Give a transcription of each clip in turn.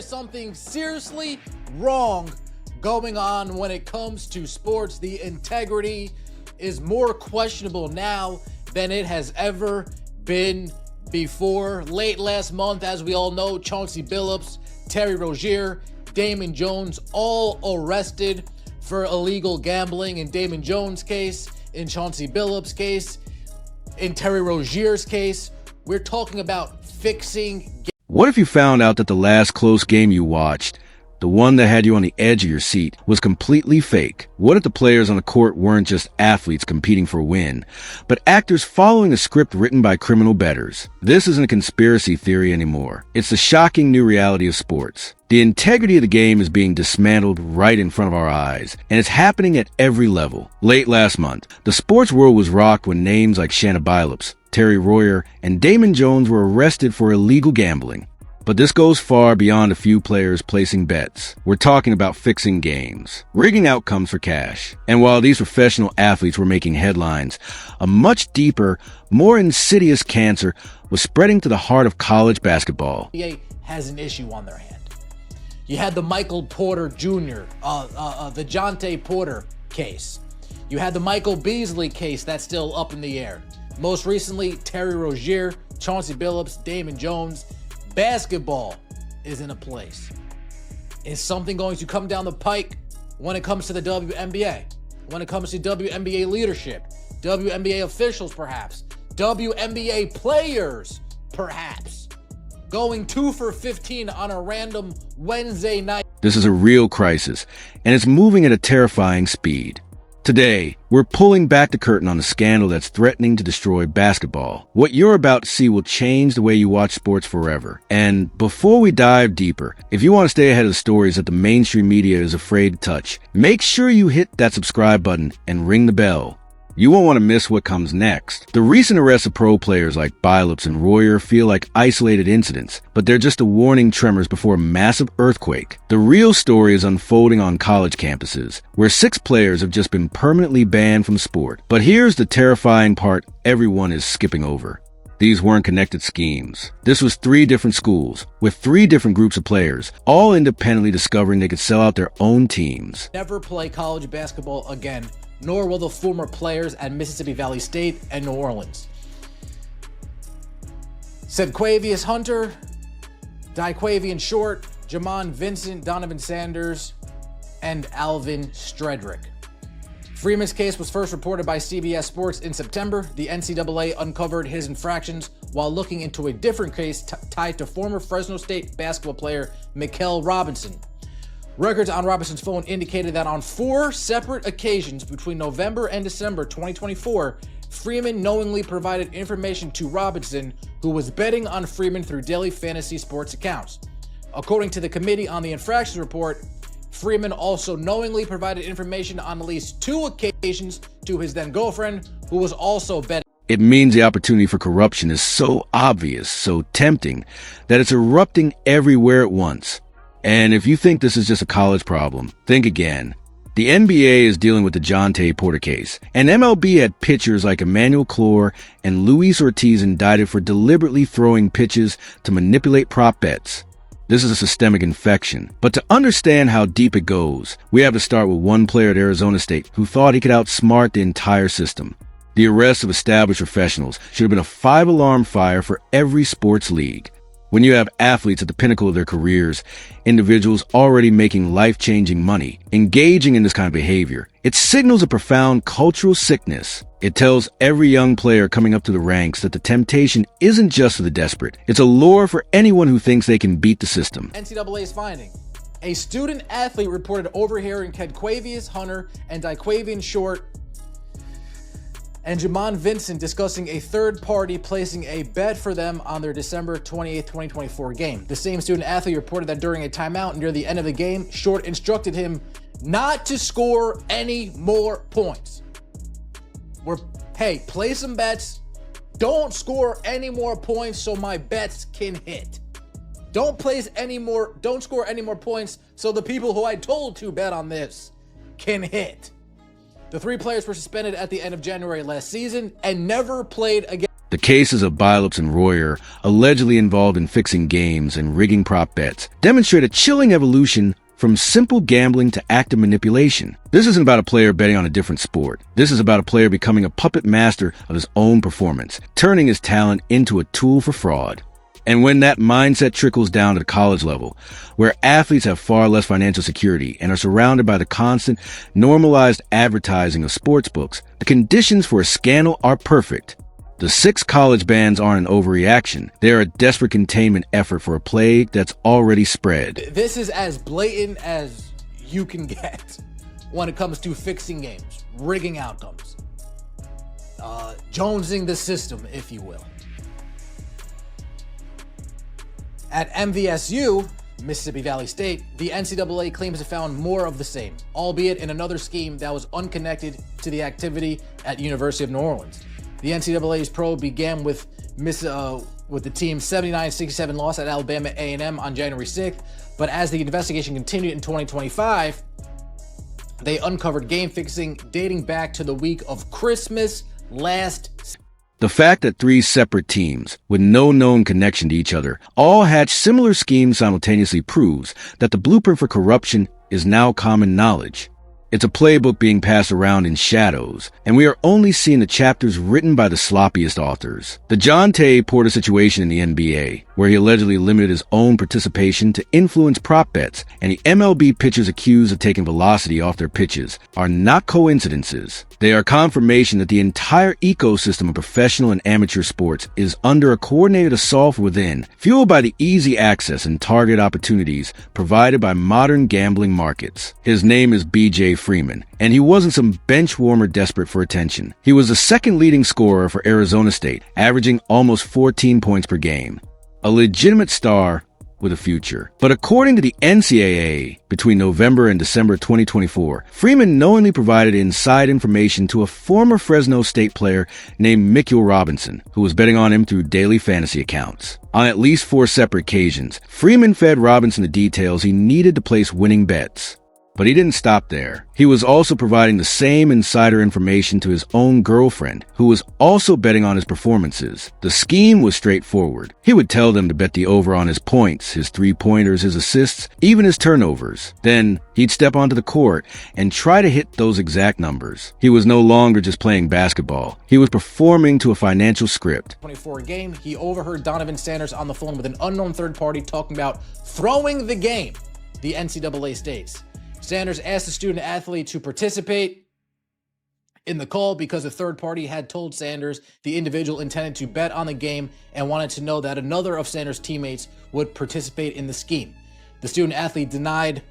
is something seriously wrong going on when it comes to sports. The integrity is more questionable now than it has ever been before. Late last month, as we all know, Jontay Bilips, Terry Rozier, Damon Jones, all arrested for illegal gambling. In Damon Jones' case, in Jontay Bilips' case, in Terry Rozier's case, we're talking about fixing. What if you found out that the last close game you watched, the one that had you on the edge of your seat, was completely fake? What if the players on the court weren't just athletes competing for a win, but actors following a script written by criminal bettors? This isn't a conspiracy theory anymore. It's the shocking new reality of sports. The integrity of the game is being dismantled right in front of our eyes, and it's happening at every level. Late last month, the sports world was rocked when names like Bilips, Terry Roier, and Damon Jones were arrested for illegal gambling. But this goes far beyond a few players placing bets. We're talking about fixing games, rigging outcomes for cash. And while these professional athletes were making headlines, a much deeper, more insidious cancer was spreading to the heart of college basketball. The NBA has an issue on their hand. You had the Michael Porter Jr., the Jontay Porter case. You had the Michael Beasley case that's still up in the air. Most recently, Terry Rozier, Jontay Bilips, Damon Jones. Basketball is in a place. Is something going to come down the pike when it comes to the WNBA? When it comes to WNBA leadership? WNBA officials, perhaps? WNBA players, perhaps? Going 2 for 15 on a random Wednesday night. This is a real crisis, and it's moving at a terrifying speed. Today, we're pulling back the curtain on a scandal that's threatening to destroy basketball. What you're about to see will change the way you watch sports forever. And before we dive deeper, if you want to stay ahead of the stories that the mainstream media is afraid to touch, make sure you hit that subscribe button and ring the bell. You won't want to miss what comes next. The recent arrests of pro players like Bilips and Roier feel like isolated incidents, but they're just a warning tremors before a massive earthquake. The real story is unfolding on college campuses, where 6 players have just been permanently banned from sport. But here's the terrifying part everyone is skipping over. These weren't connected schemes. This was 3 different schools, with 3 different groups of players, all independently discovering they could sell out their own teams. Never play college basketball again, nor will the former players at Mississippi Valley State and New Orleans. Sedquavius Hunter, Daquavian Short, Jamon Vincent, Donovan Sanders, and Alvin Stredrick. Freeman's case was first reported by CBS Sports in September. The NCAA uncovered his infractions while looking into a different case tied to former Fresno State basketball player Mikal Robinson. Records on Robinson's phone indicated that on 4 separate occasions between November and December 2024, Freeman knowingly provided information to Robinson, who was betting on Freeman through daily fantasy sports accounts. According to the Committee on the Infractions Report, Freeman also knowingly provided information on at least 2 occasions to his then-girlfriend, who was also betting. It means the opportunity for corruption is so obvious, so tempting, that it's erupting everywhere at once. And if you think this is just a college problem, think again. The NBA is dealing with the Jontay Porter case, and MLB had pitchers like Emanuel Claure and Luis Ortiz indicted for deliberately throwing pitches to manipulate prop bets. This is a systemic infection. But to understand how deep it goes, we have to start with one player at Arizona State who thought he could outsmart the entire system. The arrest of established professionals should have been a 5-alarm fire for every sports league. When you have athletes at the pinnacle of their careers, individuals already making life-changing money, engaging in this kind of behavior, it signals a profound cultural sickness. It tells every young player coming up to the ranks that the temptation isn't just for the desperate. It's a lure for anyone who thinks they can beat the system. NCAA's finding. A student athlete reported overhearing Sedquavius Hunter and Daquavian Short and Jamon Vincent discussing a third party placing a bet for them on their December 28, 2024 game. The same student athlete reported that during a timeout near the end of the game, Short instructed him not to score any more points. Hey, play some bets. Don't score any more points so my bets can hit. Don't score any more points so the people who I told to bet on this can hit. The 3 players were suspended at the end of January last season and never played again. The cases of Bilips and Roier, allegedly involved in fixing games and rigging prop bets, demonstrate a chilling evolution from simple gambling to active manipulation. This isn't about a player betting on a different sport. This is about a player becoming a puppet master of his own performance, turning his talent into a tool for fraud. And when that mindset trickles down to the college level, where athletes have far less financial security and are surrounded by the constant, normalized advertising of sports books, the conditions for a scandal are perfect. The 6 college bans aren't an overreaction. They're a desperate containment effort for a plague that's already spread. This is as blatant as you can get when it comes to fixing games, rigging outcomes, jonesing the system, if you will. At MVSU, Mississippi Valley State, the NCAA claims it found more of the same, albeit in another scheme that was unconnected to the activity at University of New Orleans. The NCAA's probe began with the team's 79-67 loss at Alabama A&M on January 6th, but as the investigation continued in 2025, they uncovered game fixing dating back to the week of Christmas last. The fact that 3 separate teams, with no known connection to each other, all hatched similar schemes simultaneously proves that the blueprint for corruption is now common knowledge. It's a playbook being passed around in shadows, and we are only seeing the chapters written by the sloppiest authors. The Jontay Porter situation in the NBA, where he allegedly limited his own participation to influence prop bets, and the MLB pitchers accused of taking velocity off their pitches, are not coincidences. They are confirmation that the entire ecosystem of professional and amateur sports is under a coordinated assault from within, fueled by the easy access and target opportunities provided by modern gambling markets. His name is B.J. Freeman, and he wasn't some bench warmer desperate for attention. He was the second leading scorer for Arizona State, averaging almost 14 points per game. A legitimate star with a future. But according to the NCAA, between November and December 2024, Freeman knowingly provided inside information to a former Fresno State player named Emanuel Robinson, who was betting on him through daily fantasy accounts. On at least 4 separate occasions, Freeman fed Robinson the details he needed to place winning bets. But he didn't stop there. He was also providing the same insider information to his own girlfriend, who was also betting on his performances. The scheme was straightforward. He would tell them to bet the over on his points, his 3-pointers, his assists, even his turnovers. Then he'd step onto the court and try to hit those exact numbers. He was no longer just playing basketball. He was performing to a financial script. 24 game, he overheard Donovan Sanders on the phone with an unknown third party talking about throwing the game, the NCAA states. Sanders asked the student athlete to participate in the call because the third party had told Sanders the individual intended to bet on the game and wanted to know that another of Sanders' teammates would participate in the scheme. The student athlete denied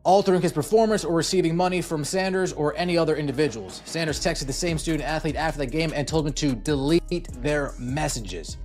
altering his performance or receiving money from Sanders or any other individuals. Sanders texted the same student athlete after the game and told him to delete their messages.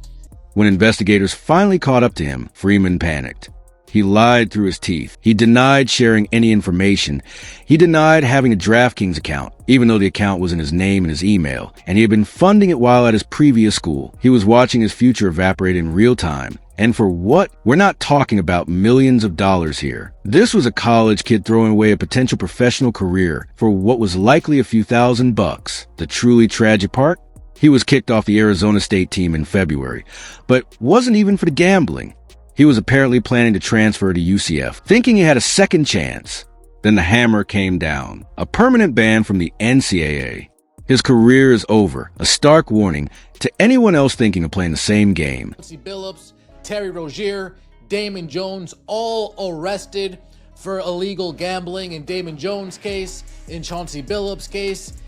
When investigators finally caught up to him, Freeman panicked. He lied through his teeth. He denied sharing any information. He denied having a DraftKings account, even though the account was in his name and his email, and he had been funding it while at his previous school. He was watching his future evaporate in real time. And for what? We're not talking about millions of dollars here. This was a college kid throwing away a potential professional career for what was likely a few $1,000. The truly tragic part? He was kicked off the Arizona State team in February, but wasn't even for the gambling. He was apparently planning to transfer to UCF, thinking he had a second chance. Then the hammer came down. A permanent ban from the NCAA. His career is over. A stark warning to anyone else thinking of playing the same game. Bilips, Terry Rozier, Damon Jones, all arrested for illegal gambling in Damon Jones' case, in Jontay Bilips' case,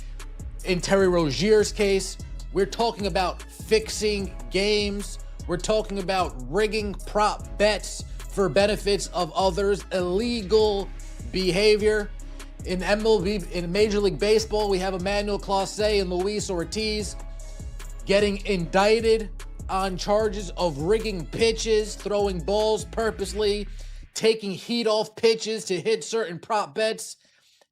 in Terry Rozier's case. We're talking about fixing games. We're talking about rigging prop bets for benefits of others, illegal behavior. In MLB, in Major League Baseball, we have Emanuel Claure and Luis Ortiz getting indicted on charges of rigging pitches, throwing balls purposely, taking heat off pitches to hit certain prop bets.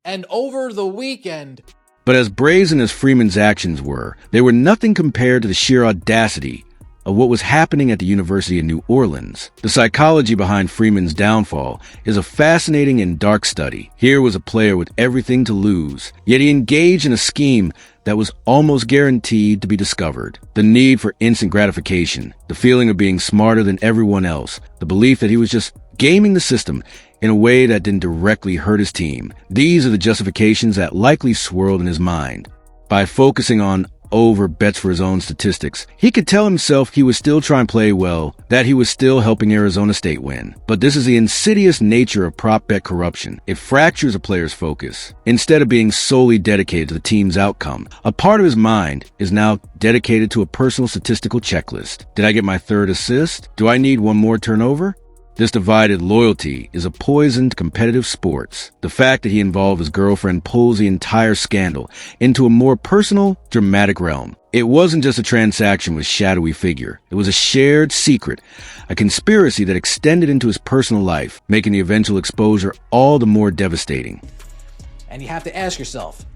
And over the weekend... But as brazen as Freeman's actions were, they were nothing compared to the sheer audacity of what was happening at the University of New Orleans. The psychology behind Freeman's downfall is a fascinating and dark study. Here was a player with everything to lose, yet he engaged in a scheme that was almost guaranteed to be discovered. The need for instant gratification, the feeling of being smarter than everyone else, the belief that he was just gaming the system in a way that didn't directly hurt his team. These are the justifications that likely swirled in his mind. By focusing on over bets for his own statistics, he could tell himself he was still trying to play well, that he was still helping Arizona State win. But this is the insidious nature of prop bet corruption. It fractures a player's focus. Instead of being solely dedicated to the team's outcome, a part of his mind is now dedicated to a personal statistical checklist. Did I get my third assist? Do I need one more turnover? This divided loyalty is a poison to competitive sports. The fact that he involved his girlfriend pulls the entire scandal into a more personal, dramatic realm. It wasn't just a transaction with a shadowy figure. It was a shared secret, a conspiracy that extended into his personal life, making the eventual exposure all the more devastating. And you have to ask yourself,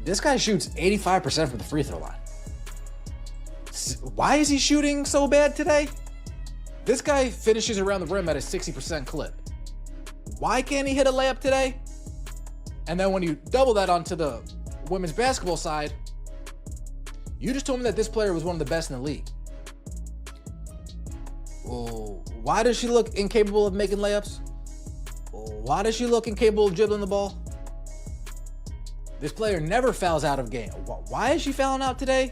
this guy shoots 85% from the free throw line. Why is he shooting so bad today? This guy finishes around the rim at a 60% clip. Why can't he hit a layup today? And then when you double that onto the women's basketball side, you just told me that this player was one of the best in the league. Well, why does she look incapable of making layups? Why does she look incapable of dribbling the ball? This player never fouls out of game. Why is she fouling out today?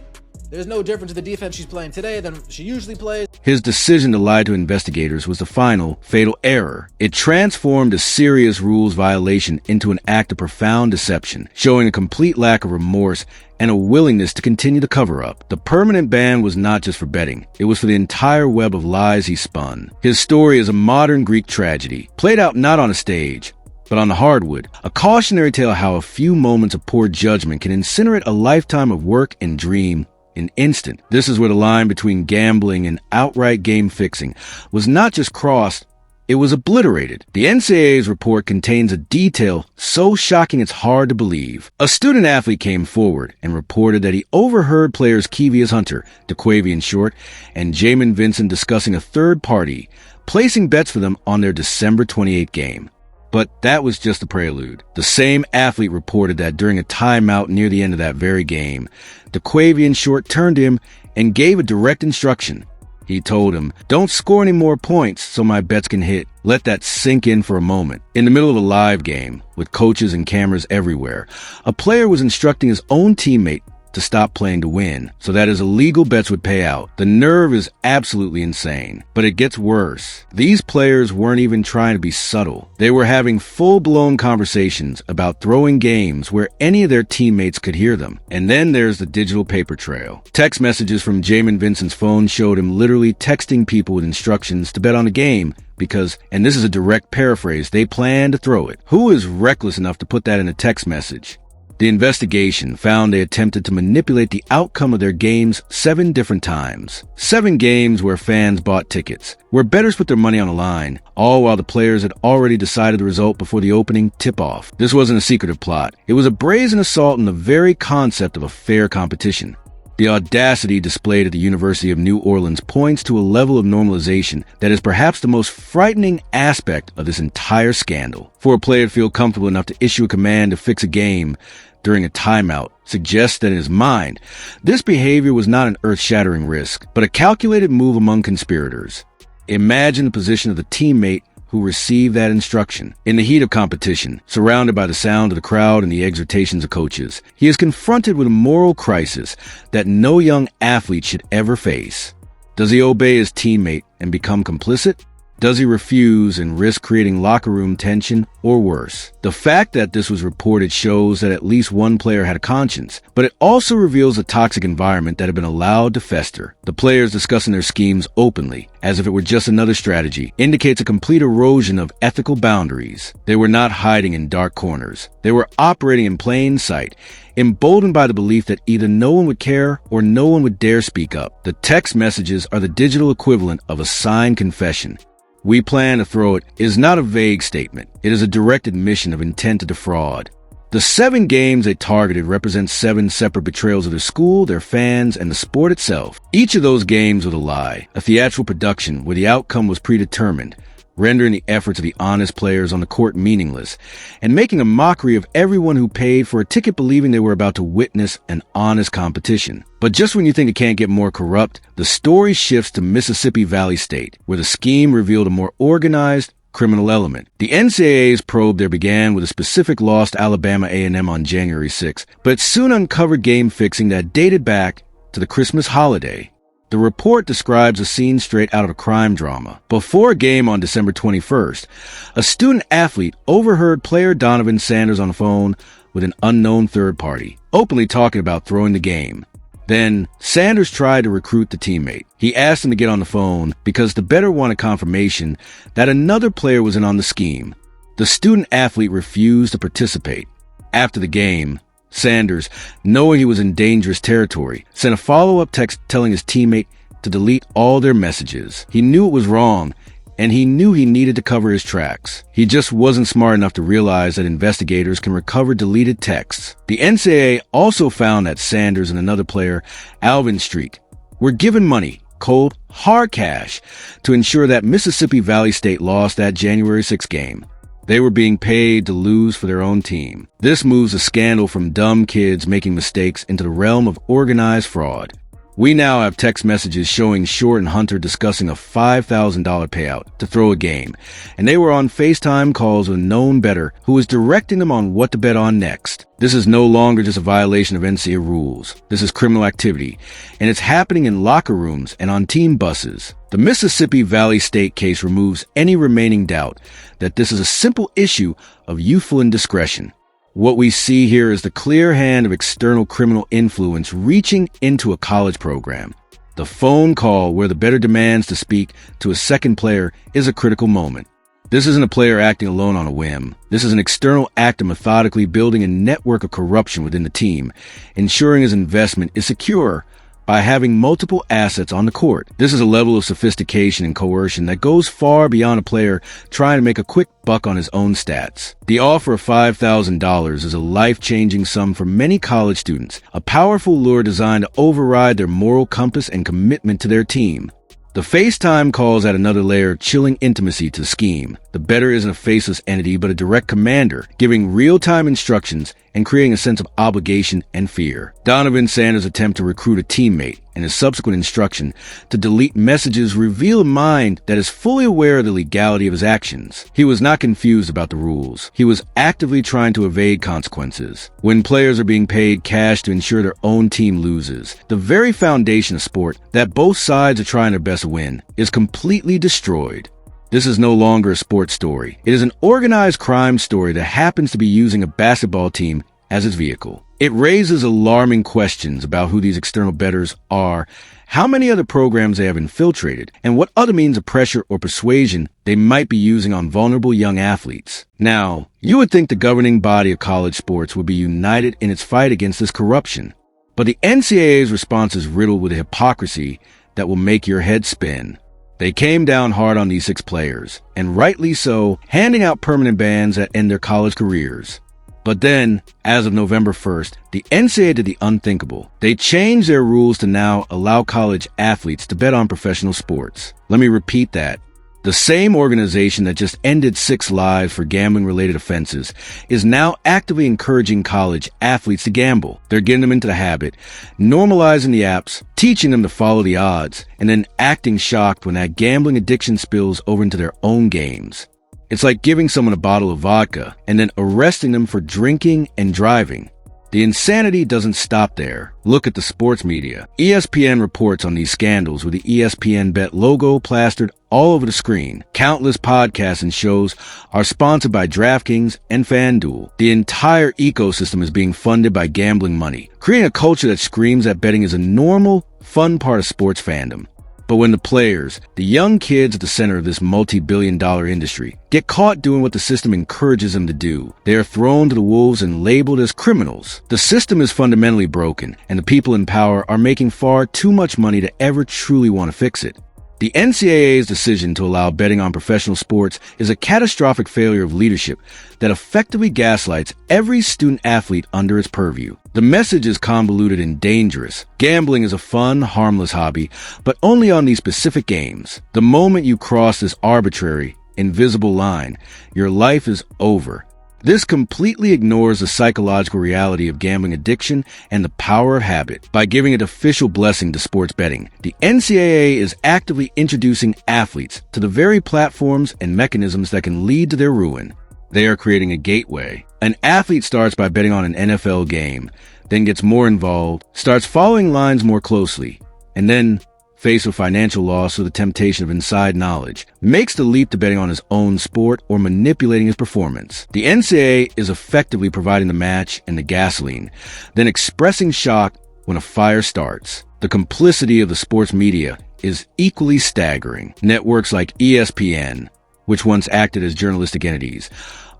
There's no difference in the defense she's playing today than she usually plays. His decision to lie to investigators was the final, fatal error. It transformed a serious rules violation into an act of profound deception, showing a complete lack of remorse and a willingness to continue the cover-up. The permanent ban was not just for betting. It was for the entire web of lies he spun. His story is a modern Greek tragedy, played out not on a stage, but on the hardwood, a cautionary tale how a few moments of poor judgment can incinerate a lifetime of work and dream an instant. This is where the line between gambling and outright game fixing was not just crossed, it was obliterated. The NCAA's report contains a detail so shocking it's hard to believe. A student athlete came forward and reported that he overheard players Kevius Hunter, DeQuavian Short, and Jamin Vincent discussing a third party, placing bets for them on their December 28th game. But that was just the prelude. The same athlete reported that during a timeout near the end of that very game, DeQuavian Short turned to him and gave a direct instruction. He told him, "Don't score any more points so my bets can hit." Let that sink in for a moment. In the middle of a live game, with coaches and cameras everywhere, a player was instructing his own teammate to stop playing to win, so that his illegal bets would pay out. The nerve is absolutely insane. But it gets worse. These players weren't even trying to be subtle. They were having full-blown conversations about throwing games where any of their teammates could hear them. And then there's the digital paper trail. Text messages from Jamin Vincent's phone showed him literally texting people with instructions to bet on the game because, and this is a direct paraphrase, they planned to throw it. Who is reckless enough to put that in a text message? The investigation found they attempted to manipulate the outcome of their games 7 different times. 7 games where fans bought tickets, where bettors put their money on the line, all while the players had already decided the result before the opening tip-off. This wasn't a secretive plot. It was a brazen assault on the very concept of a fair competition. The audacity displayed at the University of New Orleans points to a level of normalization that is perhaps the most frightening aspect of this entire scandal. For a player to feel comfortable enough to issue a command to fix a game during a timeout suggests that in his mind, this behavior was not an earth-shattering risk, but a calculated move among conspirators. Imagine the position of the teammate who received that instruction. In the heat of competition, surrounded by the sound of the crowd and the exhortations of coaches, he is confronted with a moral crisis that no young athlete should ever face. Does he obey his teammate and become complicit? Does he refuse and risk creating locker room tension, or worse? The fact that this was reported shows that at least one player had a conscience, but it also reveals a toxic environment that had been allowed to fester. The players discussing their schemes openly, as if it were just another strategy, indicates a complete erosion of ethical boundaries. They were not hiding in dark corners. They were operating in plain sight, emboldened by the belief that either no one would care or no one would dare speak up. The text messages are the digital equivalent of a signed confession. "We plan to throw it" is not a vague statement. It is a direct admission of intent to defraud. The 7 games they targeted represent 7 separate betrayals of their school, their fans, and the sport itself. Each of those games was a lie, a theatrical production where the outcome was predetermined, rendering the efforts of the honest players on the court meaningless, and making a mockery of everyone who paid for a ticket believing they were about to witness an honest competition. But just when you think it can't get more corrupt, the story shifts to Mississippi Valley State, where the scheme revealed a more organized, criminal element. The NCAA's probe there began with a specific loss to Alabama A&M on January 6, but soon uncovered game fixing that dated back to the Christmas holiday. The report describes a scene straight out of a crime drama. Before a game on December 21st, a student-athlete overheard player Donovan Sanders on the phone with an unknown third party, openly talking about throwing the game. Then, Sanders tried to recruit the teammate. He asked him to get on the phone because the bettor wanted confirmation that another player was in on the scheme. The student-athlete refused to participate. After the game, Sanders, knowing he was in dangerous territory, sent a follow-up text telling his teammate to delete all their messages. He knew it was wrong, and he knew he needed to cover his tracks. He just wasn't smart enough to realize that investigators can recover deleted texts. The NCAA also found that Sanders and another player, Alvin Street, were given money, cold, hard cash, to ensure that Mississippi Valley State lost that January 6 game. They were being paid to lose for their own team. This moves a scandal from dumb kids making mistakes into the realm of organized fraud. We now have text messages showing Short and Hunter discussing a $5,000 payout to throw a game, and they were on FaceTime calls with a known bettor who was directing them on what to bet on next. This is no longer just a violation of NCAA rules. This is criminal activity, and it's happening in locker rooms and on team buses. The Mississippi Valley State case removes any remaining doubt that this is a simple issue of youthful indiscretion. What we see here is the clear hand of external criminal influence reaching into a college program. The phone call where the bettor demands to speak to a second player is a critical moment. This isn't a player acting alone on a whim. This is an external actor methodically building a network of corruption within the team, ensuring his investment is secure by having multiple assets on the court. This is a level of sophistication and coercion that goes far beyond a player trying to make a quick buck on his own stats. The offer of $5,000 is a life-changing sum for many college students, a powerful lure designed to override their moral compass and commitment to their team. The FaceTime calls add another layer of chilling intimacy to the scheme. The bettor isn't a faceless entity but a direct commander, giving real-time instructions and creating a sense of obligation and fear. Donovan Sanders' attempt to recruit a teammate and his subsequent instruction to delete messages reveal a mind that is fully aware of the legality of his actions. He was not confused about the rules. He was actively trying to evade consequences. When players are being paid cash to ensure their own team loses, the very foundation of sport, that both sides are trying their best to win, is completely destroyed. This is no longer a sports story. It is an organized crime story that happens to be using a basketball team as its vehicle. It raises alarming questions about who these external bettors are, how many other programs they have infiltrated, and what other means of pressure or persuasion they might be using on vulnerable young athletes. Now, you would think the governing body of college sports would be united in its fight against this corruption. But the NCAA's response is riddled with a hypocrisy that will make your head spin. They came down hard on these 6 players, and rightly so, handing out permanent bans that end their college careers. But then, as of November 1st, the NCAA did the unthinkable. They changed their rules to now allow college athletes to bet on professional sports. Let me repeat that. The same organization that just ended 6 lives for gambling-related offenses is now actively encouraging college athletes to gamble. They're getting them into the habit, normalizing the apps, teaching them to follow the odds, and then acting shocked when that gambling addiction spills over into their own games. It's like giving someone a bottle of vodka and then arresting them for drinking and driving. The insanity doesn't stop there. Look at the sports media. ESPN reports on these scandals with the ESPN Bet logo plastered all over the screen. Countless podcasts and shows are sponsored by DraftKings and FanDuel. The entire ecosystem is being funded by gambling money, creating a culture that screams that betting is a normal, fun part of sports fandom. But when the players, the young kids at the center of this multi-billion-dollar industry, get caught doing what the system encourages them to do, they are thrown to the wolves and labeled as criminals. The system is fundamentally broken, and the people in power are making far too much money to ever truly want to fix it. The NCAA's decision to allow betting on professional sports is a catastrophic failure of leadership that effectively gaslights every student-athlete under its purview. The message is convoluted and dangerous. Gambling is a fun, harmless hobby, but only on these specific games. The moment you cross this arbitrary, invisible line, your life is over. This completely ignores the psychological reality of gambling addiction and the power of habit. By giving it official blessing to sports betting, the NCAA is actively introducing athletes to the very platforms and mechanisms that can lead to their ruin. They are creating a gateway. An athlete starts by betting on an NFL game, then gets more involved, starts following lines more closely, and then, faced with financial loss or the temptation of inside knowledge, makes the leap to betting on his own sport or manipulating his performance. The NCAA is effectively providing the match and the gasoline, then expressing shock when a fire starts. The complicity of the sports media is equally staggering. Networks like ESPN, which once acted as journalistic entities,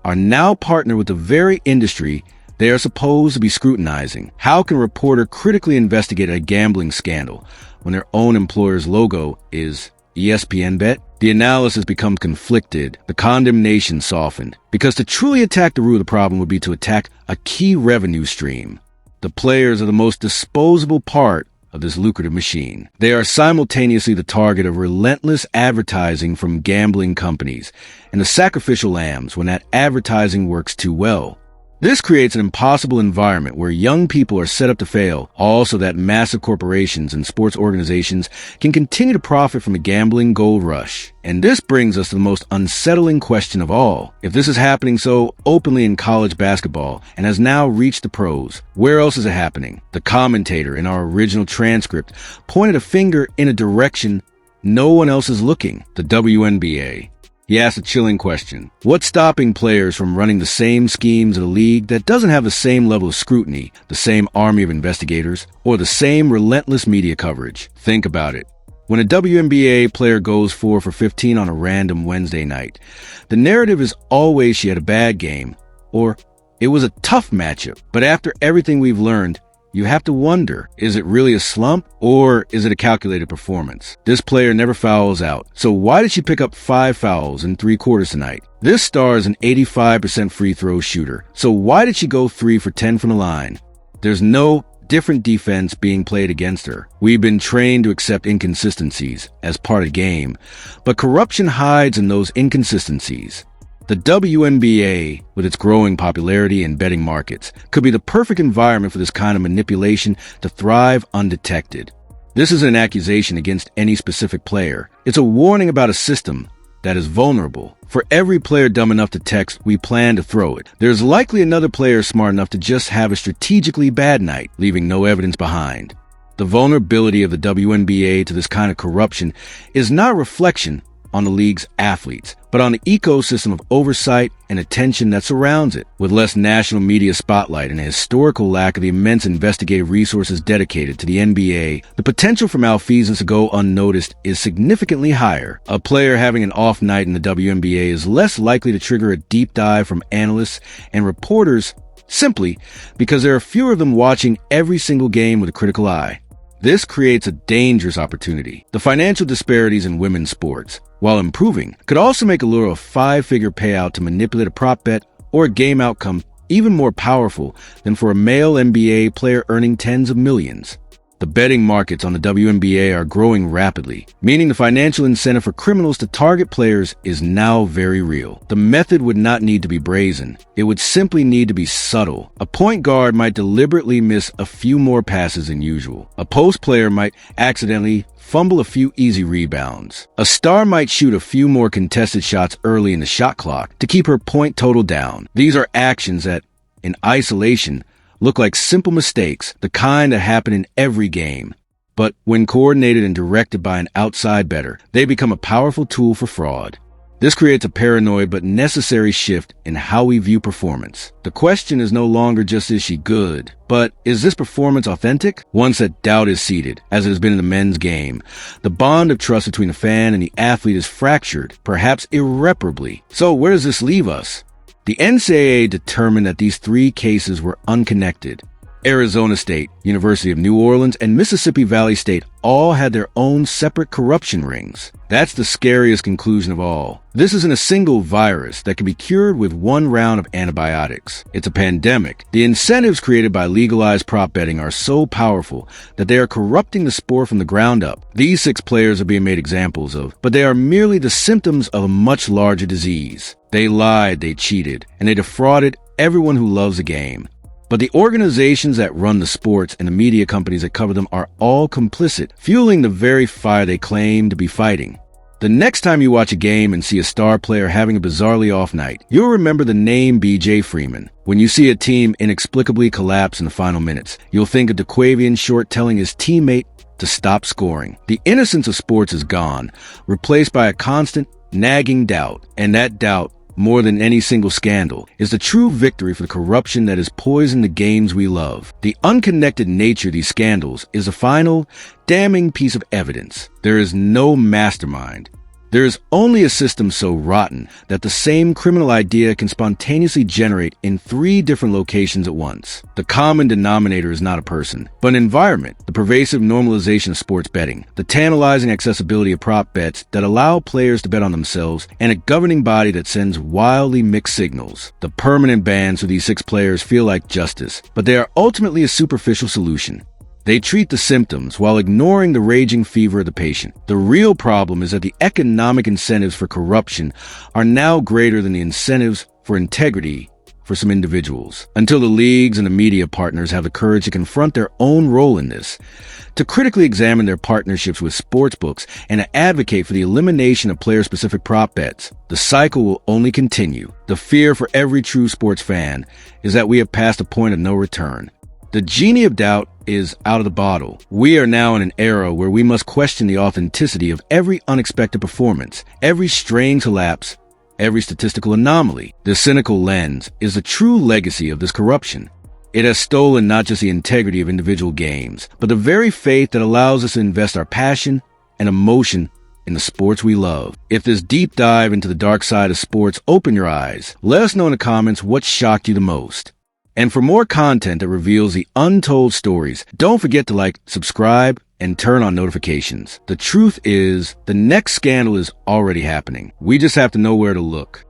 are now partnered with the very industry they are supposed to be scrutinizing. How can a reporter critically investigate a gambling scandal when their own employer's logo is ESPN Bet? The analysis becomes conflicted, the condemnation softened, because to truly attack the root of the problem would be to attack a key revenue stream. The players are the most disposable part of this lucrative machine. They are simultaneously the target of relentless advertising from gambling companies and the sacrificial lambs when that advertising works too well. This creates an impossible environment where young people are set up to fail, all so that massive corporations and sports organizations can continue to profit from the gambling gold rush. And this brings us to the most unsettling question of all. If this is happening so openly in college basketball and has now reached the pros, where else is it happening? The commentator in our original transcript pointed a finger in a direction no one else is looking: the WNBA. He asked a chilling question. What's stopping players from running the same schemes of a league that doesn't have the same level of scrutiny, the same army of investigators, or the same relentless media coverage? Think about it. When a WNBA player goes 4 for 15 on a random Wednesday night, the narrative is always she had a bad game, or it was a tough matchup. But after everything we've learned, you have to wonder, is it really a slump, or is it a calculated performance? This player never fouls out, so why did she pick up 5 fouls in 3 quarters tonight? This star is an 85% free throw shooter, so why did she go 3 for 10 from the line? There's no different defense being played against her. We've been trained to accept inconsistencies as part of the game, but corruption hides in those inconsistencies. The WNBA, with its growing popularity in betting markets, could be the perfect environment for this kind of manipulation to thrive undetected. This isn't an accusation against any specific player. It's a warning about a system that is vulnerable. For every player dumb enough to text, "We plan to throw it," there's likely another player smart enough to just have a strategically bad night, leaving no evidence behind. The vulnerability of the WNBA to this kind of corruption is not a reflection on the league's athletes, but on the ecosystem of oversight and attention that surrounds it. With less national media spotlight and a historical lack of the immense investigative resources dedicated to the NBA, the potential for malfeasance to go unnoticed is significantly higher. A player having an off night in the WNBA is less likely to trigger a deep dive from analysts and reporters simply because there are fewer of them watching every single game with a critical eye. This creates a dangerous opportunity. The financial disparities in women's sports, while improving, could also make a lure of 5-figure payout to manipulate a prop bet or a game outcome even more powerful than for a male NBA player earning tens of millions. The betting markets on the WNBA are growing rapidly, meaning the financial incentive for criminals to target players is now very real. The method would not need to be brazen. It would simply need to be subtle. A point guard might deliberately miss a few more passes than usual. A post player might accidentally fumble a few easy rebounds. A star might shoot a few more contested shots early in the shot clock to keep her point total down. These are actions that, in isolation, look like simple mistakes, the kind that happen in every game. But when coordinated and directed by an outside bettor, they become a powerful tool for fraud. This creates a paranoid but necessary shift in how we view performance. The question is no longer just is she good, but is this performance authentic? Once that doubt is seated, as it has been in the men's game, the bond of trust between the fan and the athlete is fractured, perhaps irreparably. So where does this leave us? The NCAA determined that these 3 cases were unconnected. Arizona State, University of New Orleans, and Mississippi Valley State all had their own separate corruption rings. That's the scariest conclusion of all. This isn't a single virus that can be cured with one round of antibiotics. It's a pandemic. The incentives created by legalized prop betting are so powerful that they are corrupting the sport from the ground up. These 6 players are being made examples of, but they are merely the symptoms of a much larger disease. They lied, they cheated, and they defrauded everyone who loves the game. But the organizations that run the sports and the media companies that cover them are all complicit, fueling the very fire they claim to be fighting. The next time you watch a game and see a star player having a bizarrely off night, you'll remember the name B.J. Freeman. When you see a team inexplicably collapse in the final minutes, you'll think of Daquavian Short telling his teammate to stop scoring. The innocence of sports is gone, replaced by a constant, nagging doubt, and that doubt, more than any single scandal, is the true victory for the corruption that has poisoned the games we love. The unconnected nature of these scandals is a final, damning piece of evidence. There is no mastermind. There is only a system so rotten that the same criminal idea can spontaneously generate in 3 different locations at once. The common denominator is not a person, but an environment, the pervasive normalization of sports betting, the tantalizing accessibility of prop bets that allow players to bet on themselves, and a governing body that sends wildly mixed signals. The permanent bans for these 6 players feel like justice, but they are ultimately a superficial solution. They treat the symptoms while ignoring the raging fever of the patient. The real problem is that the economic incentives for corruption are now greater than the incentives for integrity for some individuals. Until the leagues and the media partners have the courage to confront their own role in this, to critically examine their partnerships with sportsbooks, and to advocate for the elimination of player-specific prop bets, the cycle will only continue. The fear for every true sports fan is that we have passed a point of no return. The genie of doubt is out of the bottle. We are now in an era where we must question the authenticity of every unexpected performance, every strange collapse, every statistical anomaly. The cynical lens is the true legacy of this corruption. It has stolen not just the integrity of individual games, but the very faith that allows us to invest our passion and emotion in the sports we love. If this deep dive into the dark side of sports opened your eyes, let us know in the comments what shocked you the most. And for more content that reveals the untold stories, don't forget to like, subscribe, and turn on notifications. The truth is, the next scandal is already happening. We just have to know where to look.